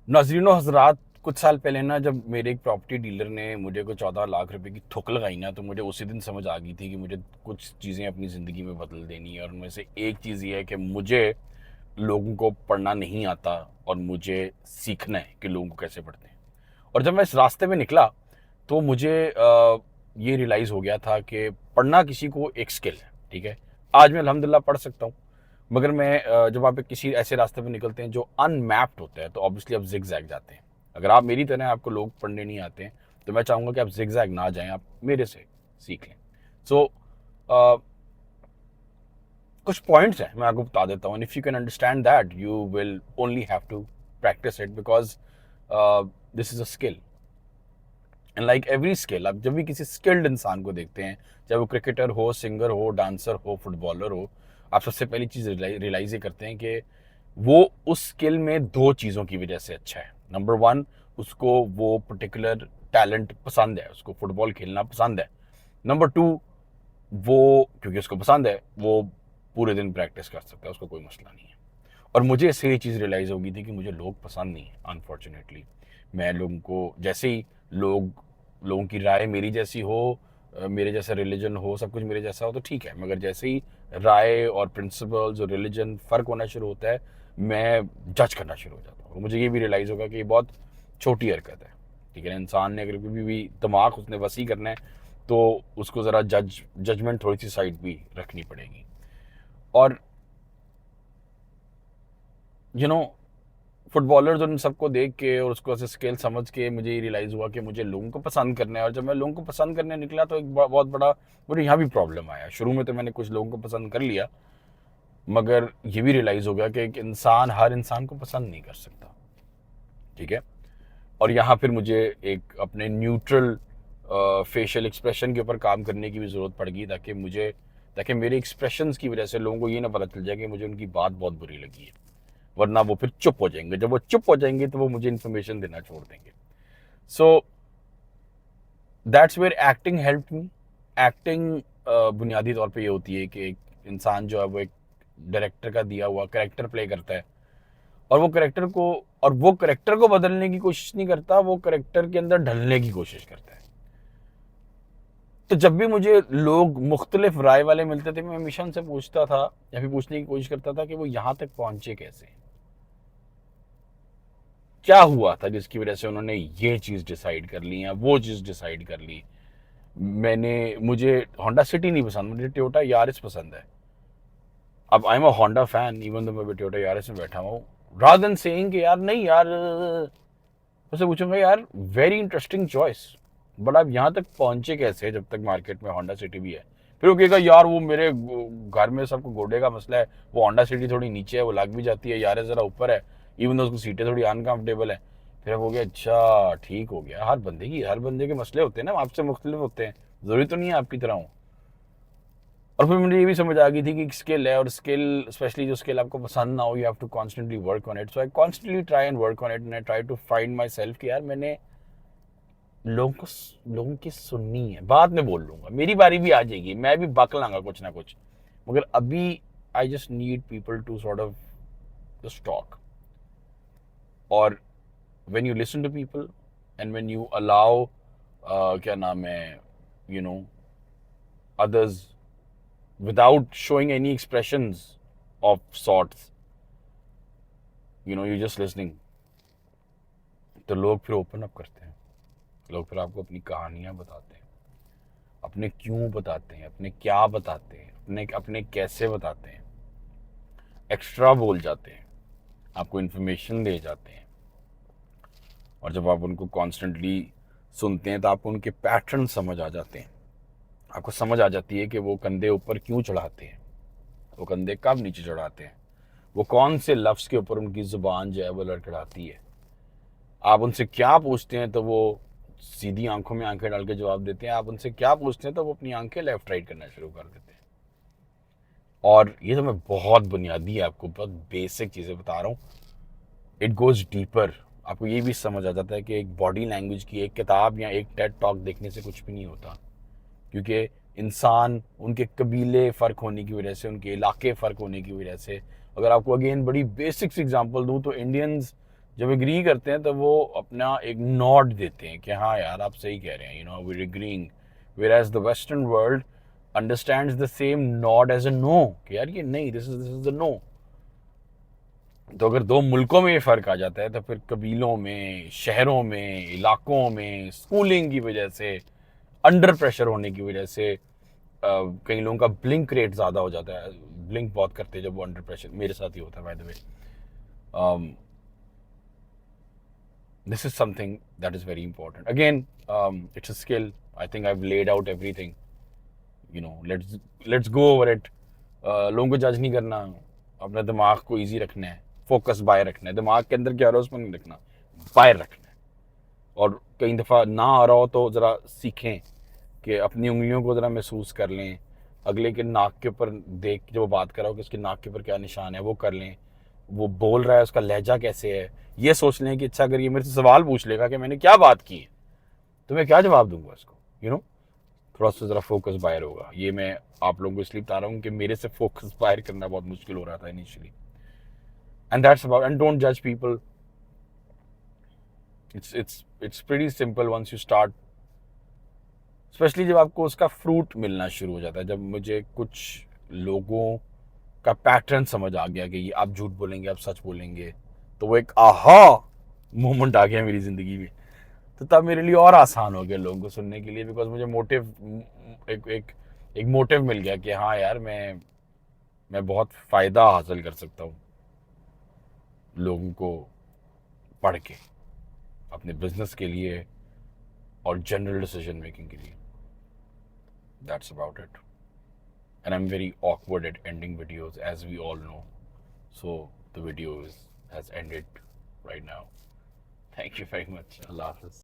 नाज़रीन हज़रात, कुछ साल पहले ना जब मेरे एक प्रॉपर्टी डीलर ने मुझे को 14 लाख रुपए की थुक लगाई ना, तो मुझे उसी दिन समझ आ गई थी कि मुझे कुछ चीज़ें अपनी ज़िंदगी में बदल देनी है। और उनमें से एक चीज़ ये है कि मुझे लोगों को पढ़ना नहीं आता और मुझे सीखना है कि लोगों को कैसे पढ़ते हैं। और जब मैं इस रास्ते में निकला तो मुझे ये रियलाइज़ हो गया था कि पढ़ना किसी को एक स्किल है, ठीक है। आज मैं अल्हम्दुलिल्लाह पढ़ सकता हूँ, मगर मैं जब आप एक किसी ऐसे रास्ते पे निकलते हैं जो अनमैप्ड होता है, तो ऑब्वियसली आप जिग जैग जाते हैं। अगर आप मेरी तरह आपको लोग पढ़ने नहीं आते हैं, तो मैं चाहूँगा कि आप जिग जैग ना जाएं, आप मेरे से सीख लें। सो कुछ पॉइंट्स हैं, मैं आपको बता देता हूँ। If you can understand that, you will only have to practise it, because this is a skill. And like every skill, आप जब भी किसी स्किल्ड इंसान को देखते हैं, चाहे वो क्रिकेटर हो, सिंगर हो, डांसर हो, फुटबॉलर हो, आप सबसे पहली चीज़ रियलाइज ये करते हैं कि वो उस स्किल में दो चीज़ों की वजह से अच्छा है। नंबर वन, उसको वो पर्टिकुलर टैलेंट पसंद है, उसको फुटबॉल खेलना पसंद है। नंबर टू, वो क्योंकि उसको पसंद है, वो पूरे दिन प्रैक्टिस कर सकता है, उसको कोई मसला नहीं है। और मुझे इससे ये चीज़ रियलाइज़ हो गई थी कि मुझे लोग पसंद नहीं है, अनफॉर्चुनेटली। मैं लोगों को जैसे ही लोगों की राय मेरी जैसी हो, मेरे जैसा रिलीजन हो, सब कुछ मेरे जैसा हो तो ठीक है, मगर जैसे ही राय और प्रिंसिपल्स और रिलीजन फ़र्क होना शुरू होता है, मैं जज करना शुरू हो जाता हूँ। और मुझे ये भी रियलाइज़ होगा कि ये बहुत छोटी हरकत है, ठीक है। इंसान ने अगर कभी भी दिमाग उसने वसी करना है, तो उसको ज़रा जजमेंट थोड़ी सी साइड भी रखनी पड़ेगी। और यू नो फुटबॉलर्स और इन सबको देख के और उसको ऐसे स्केल समझ के मुझे ये रियलाइज़ हुआ कि मुझे लोगों को पसंद करना है। और जब मैं लोगों को पसंद करने निकला, तो एक बहुत बड़ा मुझे यहाँ भी प्रॉब्लम आया। शुरू में तो मैंने कुछ लोगों को पसंद कर लिया, मगर ये भी रियलाइज़ हो गया कि एक इंसान हर इंसान को पसंद नहीं कर सकता, ठीक है। और यहाँ फिर मुझे एक अपने न्यूट्रल फेशियल एक्सप्रेशन के ऊपर काम करने की भी ज़रूरत पड़ गई, ताकि मेरे एक्सप्रेशंस की वजह से लोगों को ये ना पता चल जाए कि मुझे उनकी बात बहुत बुरी लगी है। वरना वो फिर चुप हो जाएंगे, जब वो चुप हो जाएंगे तो वो मुझे इन्फॉर्मेशन देना छोड़ देंगे। So that's where acting help me. Acting बुनियादी तौर पे ये होती है कि एक इंसान जो है वो एक डायरेक्टर का दिया हुआ करेक्टर प्ले करता है, और वो करेक्टर को बदलने की कोशिश नहीं करता, वो करेक्टर के अंदर ढलने की कोशिश करता है। तो जब भी मुझे लोग मुख्तलिफ राय वाले मिलते थे, मैं हमेशा उनसे पूछता था या फिर पूछने की कोशिश करता था कि वो यहाँ तक पहुंचे कैसे, क्या हुआ था जिसकी वजह से उन्होंने ये चीज़ डिसाइड कर ली या वो चीज़ डिसाइड कर ली। मुझे होंडा सिटी नहीं पसंद, मुझे टोयोटा यारिस पसंद है। अब I am a Honda fan, even तो मैं टोयोटा यारिस में बैठा हूँ। रादर देन सेइंग कि यार नहीं यार, उससे पूछूंगा यार वेरी इंटरेस्टिंग चॉइस, बट आप यहाँ तक पहुंचे कैसे जब तक मार्केट में होंडा सिटी भी है। फिर वो कहेगा यार वो मेरे घर में सबको गोडे का मसला है, वो होंडा सिटी थोड़ी नीचे है, वो लग भी जाती है, यार ज़रा ऊपर है, इवन तो उसकी सीटें थोड़ी अनकंफर्टेबल है। फिर हो गया अच्छा ठीक हो गया। हर बंदे के मसले होते हैं ना, आपसे मुख्तलिफ होते हैं, ज़रूरी तो नहीं है आपकी तरह हो। और फिर मुझे ये भी समझ आ गई थी कि स्किल है, और स्किल स्पेशली जो स्किल आपको पसंद ना हो, you have to constantly work on it. So I constantly try and work on it, and I try to find myself कि यार मैंने लोगों की सुननी है, बाद में बोल लूंगा, मेरी बारी भी आ जाएगी, मैं भी बक लांगा कुछ ना कुछ, मगर अभी I just need people to sort of just talk. और when you listen to people and when you allow क्या नाम है, you know, others without showing any expressions of sorts, you just listening, तो लोग फिर ओपन अप करते हैं। लोग फिर आपको अपनी कहानियां बताते हैं, अपने क्यों बताते हैं, अपने क्या बताते हैं, अपने अपने कैसे बताते हैं, एक्स्ट्रा बोल जाते हैं, आपको इन्फॉर्मेशन दे जाते हैं। और जब आप उनको कॉन्स्टेंटली सुनते हैं, तो आपको उनके पैटर्न समझ आ जाते हैं। आपको समझ आ जाती है कि वो कंधे ऊपर क्यों चढ़ाते हैं, वो कंधे कब नीचे चढ़ाते हैं, वो कौन से लफ्ज़ के ऊपर उनकी ज़ुबान जो है वो लड़खड़ाती है। आप उनसे क्या पूछते हैं तो वो सीधी आंखों में आंखें डाल के जवाब देते हैं, आप उनसे क्या पूछते हैं तो वो अपनी आंखें लेफ्ट राइट करना शुरू कर देते हैं। और ये तो मैं बहुत बुनियादी, आपको बहुत बेसिक चीज़ें बता रहा हूँ। It goes deeper. आपको ये भी समझ आ जाता है कि एक बॉडी लैंग्वेज की एक किताब या एक टेड टॉक देखने से कुछ भी नहीं होता, क्योंकि इंसान उनके कबीले फ़र्क होने की वजह से, उनके इलाके फ़र्क होने की वजह से, अगर आपको अगेन बड़ी बेसिक्स एग्जांपल दूं तो इंडियंस जब एग्री करते हैं तो वो अपना एक नॉड देते हैं कि हाँ यार आप सही कह रहे हैं, you know we agreeing, whereas the western world understands the same nod as a no कि यार ये नहीं, दिस इज द नो। तो अगर दो मुल्कों में ये फ़र्क आ जाता है तो फिर कबीलों में, शहरों में, इलाकों में, स्कूलिंग की वजह से, अंडर प्रेशर होने की वजह से कई लोगों का ब्लिंक रेट ज़्यादा हो जाता है। ब्लिंक बहुत करते हैं जब वो अंडर प्रेशर, मेरे साथ ही होता है by the way. This is something that is very important. Again, it's a skill. I think I've laid out everything. You know, let's go over it. लोगों को जज नहीं करना, अपने दिमाग को इजी रखना है, फोकस बाहर रखना है, दिमाग के अंदर क्या आ रहा है उसमें नहीं रखना, बाहर रखना है। और कई दफ़ा ना आ रहा हो तो ज़रा सीखें कि अपनी उंगलियों को ज़रा महसूस कर लें, अगले के नाक के ऊपर देख जब वो बात कर रहा हो कि उसके नाक के ऊपर क्या निशान है वो कर लें, वो बोल रहा है उसका लहजा कैसे है ये सोच लें कि अच्छा अगर ये मेरे से सवाल पूछ लेगा कि मैंने क्या बात की है तो मैं क्या जवाब दूंगा उसको, यू नो। थोड़ा सा ज़रा फोकस बाहर होगा। ये मैं आप लोगों को इसलिए बता रहा हूँ कि मेरे से फोकस बाहर करना बहुत मुश्किल हो रहा था initially. And that's about, and don't जज people. It's pretty simple once you start, specially जब आपको उसका फ्रूट मिलना शुरू हो जाता है। जब मुझे कुछ लोगों का पैटर्न समझ आ गया कि ये आप झूठ बोलेंगे, आप सच बोलेंगे, तो वो एक आहा मोमेंट आ गया मेरी ज़िंदगी में। तो तब मेरे लिए और आसान हो गया लोगों को सुनने के लिए, बिकॉज मुझे मोटिव, एक मोटिव मिल गया कि हाँ यार मैं बहुत फ़ायदा हासिल कर सकता हूँ लोगों को पढ़ के, अपने बिजनेस के लिए और जनरल डिसीजन मेकिंग के लिए। That's about it. And I'm very awkward at ending videos, as we all know. So the video has ended right now. Thank you very much. Allah Hafiz.